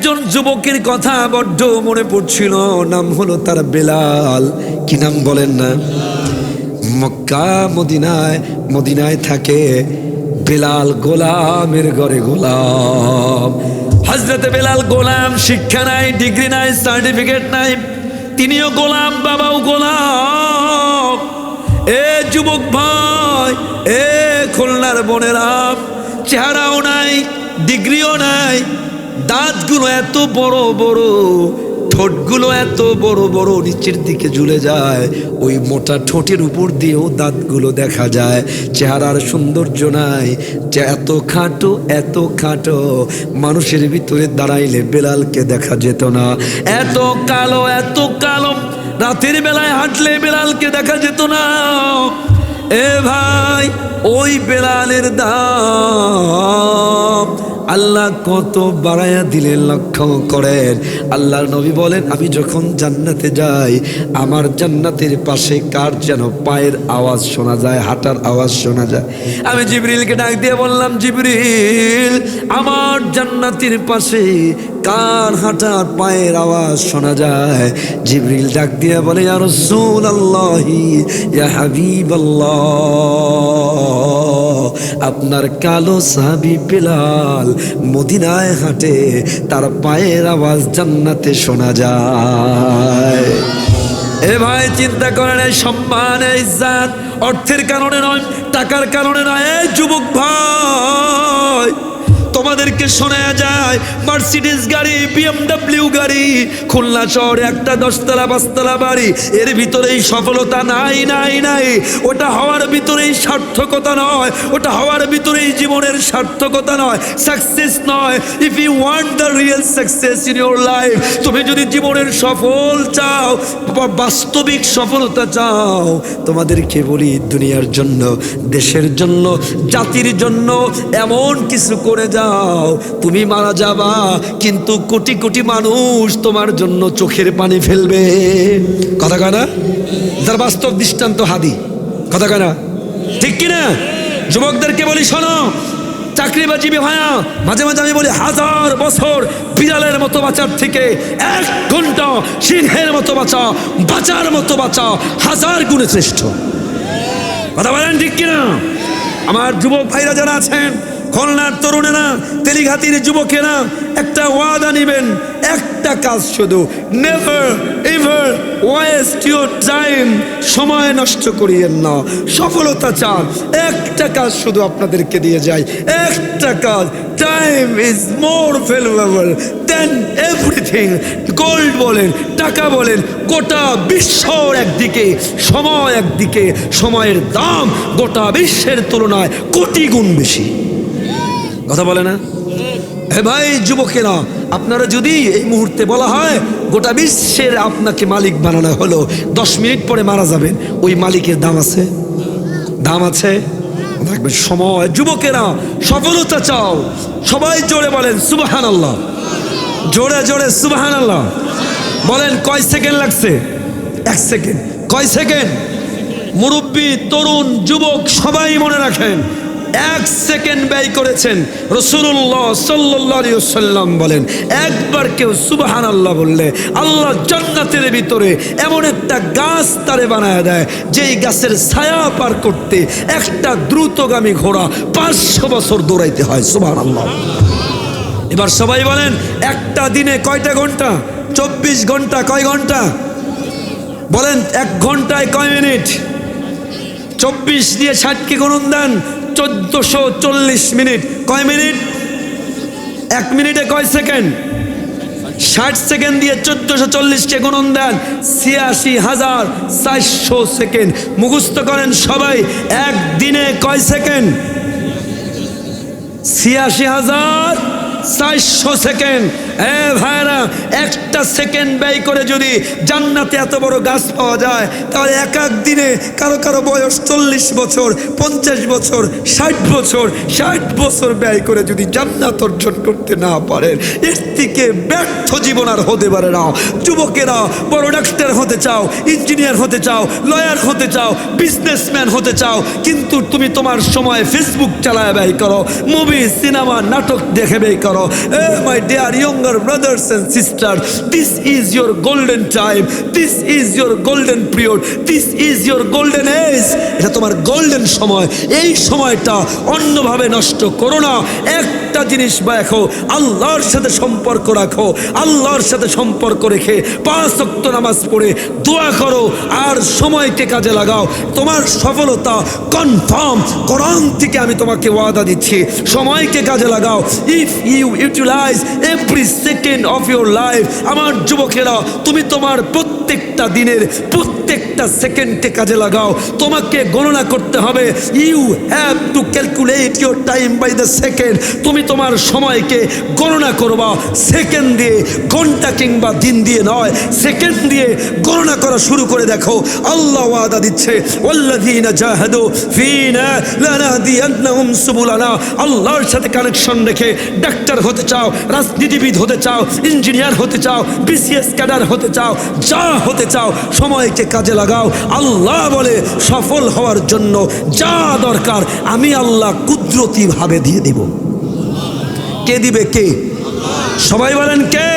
একজন যুবকের কথা বড্ড মনে পড়ছিল, নাম হলো তার বেলাল। কি নাম বলেন না? মক্কা মদিনায় থাকে বেলাল, গোলামের ঘরে গোলাম। হযরতে বেলাল গোলাম, শিক্ষা নাই, ডিগ্রি নাই, সার্টিফিকেট নাই, তিনিও গোলাম, বাবাও গোলাম। এ যুবক ভাই, এ খুলনার বোনেরা, চেহারাও নাই, ডিগ্রিও নাই, দাঁতগুলো এত বড় বড়, ঠোঁটগুলো এত বড় বড় নিচের দিকে ঝুলে যায়, ওই মোটা ঠোঁটের উপর দিয়েও দাঁতগুলো দেখা যায়। চেহারার সৌন্দর্য নাই, এত খাটো, মানুষের ভিতরে দাঁড়াইলে বেলালকে দেখা যেত না। এত কালো, রাতের বেলায় হাঁটলে বেলালকে দেখা যেত না। এ ভাই, ওই বেলালের দাম আল্লাহ কত বাড়াইয়া দিলেন লক্ষ্য করেন। আল্লাহর নবী বলেন, আমি যখন জান্নাতে যাই, আমার জান্নাতের পাশে কার যেন পায়ের আওয়াজ শোনা যায়, হাঁটার আওয়াজ শোনা যায়। আমি জিবরিলকে ডাক দিয়ে বললাম, জিবরিল, আমার জান্নাতের পাশে কার হাঁটার পায়ের আওয়াজ শোনা যায়? জিবরিল ডাক দিয়ে বলে, ইয়া রাসূলুল্লাহি, ইয়া হাবিবাল্লাহ, আপনার কালো সাহাবী বেলাল মদিনায় হাঁটে, তার পায়ের আওয়াজ জান্নাতে শোনা যায়। এ ভাই, চিন্তা করেন, এই সম্মান, এই ইজ্জত অর্থের কারণে নয়, টাকার কারণে নয়। এই যুবক ভাই, তোমাদেরকে শোনা যায় মার্সিডিজ গাড়ি, BMW গাড়ি, খুলনা শহরে একটা 10তলা 5তলা বাড়ি, এর ভিতরেই সফলতা নাই। ওটা হওয়ার ভিতরেই সার্থকতা নয়, ওটা হওয়ার ভিতরেই জীবনের সার্থকতা নয়, সাকসেস নয়। If you want the real success in your life, তুমি যদি জীবনের সফল চাও, বাস্তবিক সফলতা চাও, তোমাদেরকে বলি, দুনিয়ার জন্য, দেশের জন্য, জাতির জন্য এমন কিছু করে যাও, তুমি মারা যাবা, কিন্তু কোটি কোটি মানুষ তোমার জন্য চোখের পানি ফেলবে। কথা কয় না? তার বাস্তব দৃষ্টান্ত হাদি। কথা কয় না? ঠিক কিনা? যুবকদেরকে বলি, শোনো, চাকরিবাজি ভাইয়া, মাঝে মাঝে আমি বলি, 1000 বছর বিড়ালের মতো বাঁচার থেকে 1 ঘন্টা সিংহের মতো বাঁচার মতো বাঁচা 1000 গুণে শ্রেষ্ঠ। কথা বলেন ঠিক কিনা? আমার যুবক ভাইরা যারা আছেন, খুলনার তরুণেরা, তেলিঘাতির যুবকেরা, একটা ওয়াদা নিবেন, একটা কাজ শুধু, never ever waste your time, সময় নষ্ট করিয়েন না। সফলতা চান, একটা কাজ শুধু আপনাদেরকে দিয়ে যাই, একটা কাজ, time is more valuable than everything. Gold বলেন, টাকা বলেন, গোটা বিশ্বর একদিকে, সময় একদিকে, সময়ের দাম গোটা বিশ্বের তুলনায় কোটি গুণ বেশি। কথা বলে না? হে ভাই যুবকেরা, আপনারা যদি এই মুহূর্তে বলা হয় গোটা বিশ্বের আপনাকে মালিক বানানো হলো, 10 মিনিট পরে মারা যাবেন, ওই মালিকের দাম আছে? দাম আছে? দেখবেন সময়। যুবকেরা, সফলতা চাও, সবাই জোরে বলেন সুবহানাল্লাহ, জোরে জোরে সুবহানাল্লাহ বলেন। কয় সেকেন্ড লাগছে? 1 সেকেন্ড। কয় সেকেন্ড? মুরব্বী, তরুণ, যুবক সবাই মনে রাখেন, 1 সেকেন্ড ব্যয় করেছেন। রাসূলুল্লাহ সাল্লাল্লাহু আলাইহি ওয়াসাল্লাম বলেন, একবার কেউ সুবহানাল্লাহ বললে আল্লাহ জান্নাতের ভিতরে এমন একটা গাছ তারে বানায় দেয়, যেই গাছের ছায়া পার করতে একটা দ্রুতগামী ঘোড়া 500 বছর দৌড়াইতে হয়। সুবহানাল্লাহ। এবার সবাই বলেন, একটা দিনে কয়টা ঘন্টা? 24 ঘন্টা। কয় ঘন্টা বলেন? 1 ঘন্টায় কয় মিনিট? 24 দিয়ে 60 কে গুণন দেন, 1440 মিনিট। কয় মিনিট? 1 মিনিটে কয় সেকেন্ড? 60 সেকেন্ড দিয়ে 1440 কে গুণন দেন, 86,400 সেকেন্ড। মুখস্থ করেন সবাই, একদিনে কয় সেকেন্ড? 86,400 সেকেন্ড। এ ভাইরা, একটা সেকেন্ড ব্যয় করে যদি জান্নাতে এত বড় গাছ পাওয়া যায়, তাহলে এক দিনে কারো কারো বয়স 40 বছর, 50 বছর, 60 বছর, 60 বছর ব্যয় করে যদি জান্নাত অর্জন করতে না পারেন, এর থেকে ব্যর্থ জীবন আর হতে পারে না। যুবকেরা, বড় ডাক্তার হতে চাও, ইঞ্জিনিয়ার হতে চাও, লয়ার হতে চাও, বিজনেসম্যান হতে চাও, কিন্তু তুমি তোমার সময় ফেসবুক চালায় ব্যয় করো, মুভি, সিনেমা, নাটক দেখে ব্যয় করো। My dear young younger brothers and sisters, this is your golden time, this is your golden period, this is your golden age. এটা তোমার গোল্ডেন সময়। এই সময়টা অন্যভাবে নষ্ট করো না। একটা জিনিস দেখো, আল্লাহর সাথে সম্পর্ক রাখো, আল্লাহর সাথে সম্পর্ক রেখে 5 ওয়াক্ত নামাজ পড়ে দোয়া করো আর সময়কে কাজে লাগাও। তোমার সফলতা কনফার্ম। কোরআন থেকে আমি তোমাকে ওয়াদা দিচ্ছি, সময়কে কাজে লাগাও। If you utilize every second of your life, আমার যুবকেরা, তুমি তোমার প্রত্যেকটা দিনের প্রত্যেকটা সেকেন্ডকে কাজে লাগাও। তোমাকে গণনা করতে হবে। You have to calculate your time by the second. তুমি তোমার সময়কে গণনা করবা সেকেন্ড দিয়ে, ঘন্টা কিংবা দিন দিয়ে নয়, সেকেন্ড দিয়ে গণনা করা শুরু করে দেখো। আল্লাহ ওয়াদা দিচ্ছে, ওয়াল্লাযীনা জাহাদু ফীনা লানাহদিয়ান্নাহুম সুবুলানা। আল্লাহর সাথে কানেকশন রেখে ডাক্তার হতে চাও, রাজনীতিবিদ হতে চাও, ইঞ্জিনিয়ার হতে চাও, বিসিএস ক্যাডার হতে চাও, যা হতে চাও, সময়কে কাজে লাগাও। আল্লাহ বলে সফল হওয়ার জন্য যা দরকার আমি আল্লাহ কুদরতিভাবে দিয়ে দিব। কে দিবে? কে? সবাই বলেন কে?